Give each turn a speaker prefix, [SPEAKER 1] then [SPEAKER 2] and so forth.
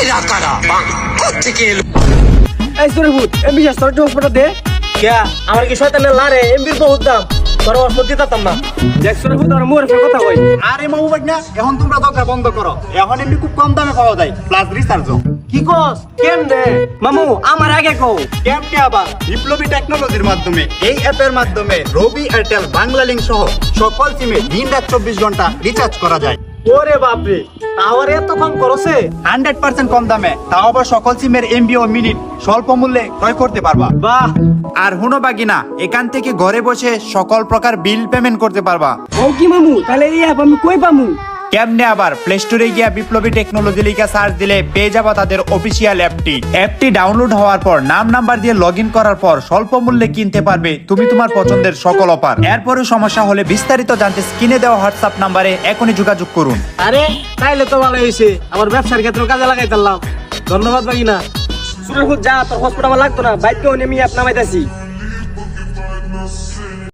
[SPEAKER 1] এরা কারা কোত্থেকে এলো?
[SPEAKER 2] এই সরে ভূত এমবি তোর হসপিটাল দে
[SPEAKER 3] কে আমার কি শয়তানের লারে এমবির বহুত দাম তোর ওষুধ দিতাম না।
[SPEAKER 2] দেখ সরে ভূত আর মোর কথা কই।
[SPEAKER 4] আরে মামু না এখন তোমরা দরকার বন্ধ করো। এখন এমনি খুব কম দামে পাওয়া যায় প্লাস রিচার্জও।
[SPEAKER 3] কি কস কেমনে?
[SPEAKER 2] মামু আমার আগে কও।
[SPEAKER 4] কেমনে আবার বিপ্লবী টেকনোলজির মাধ্যমে এই অ্যাপের মাধ্যমে রবি এয়ারটেল বাংলা লিংক সহ সকল সিমে দিন রাত 24 ঘন্টা রিচার্জ করা যায়।
[SPEAKER 3] ওরে বাপরে টাওয়ার এত কম করছে
[SPEAKER 4] 100% কম দামে, তাও আবার সকল সিমের এমবি ও মিনিট স্বল্প মূল্যে ক্রয় করতে পারবা।
[SPEAKER 3] বাহ।
[SPEAKER 4] আর হুনো বাগিনা এখান থেকে ঘরে বসে সকল প্রকার বিল পেমেন্ট করতে পারবা।
[SPEAKER 2] ও কি মামু তাহলে এই অ্যাপ আমি কই পামু?
[SPEAKER 4] কেমনে আবার প্লে স্টোরে গিয়া বিপ্লবী টেকনোলজি লিখে সার্চ দিলে পেয়ে যাবা তাদের অফিসিয়াল অ্যাপটি ডাউনলোড হওয়ার পর নাম্বার দিয়ে লগইন করার পর স্বল্প মূল্যে কিনতে পারবে তুমি তোমার পছন্দের সকল অফার। এরপরে সমস্যা হলে বিস্তারিত জানতে স্ক্রিনে দেওয়া হোয়াটসঅ্যাপ নাম্বারে এখনই যোগাযোগ করুন।
[SPEAKER 3] আরে তাইলে তো ভালো হয়েছে, আমার ব্যবসার ক্ষেত্রে কাজে লাগাই দিলাম। ধন্যবাদ বাগিনা।
[SPEAKER 2] সরে ভূত যা তোর হসপিটাল লাগতো না বাইক কেউ নেমি অ্যাপ নামাইতাছি।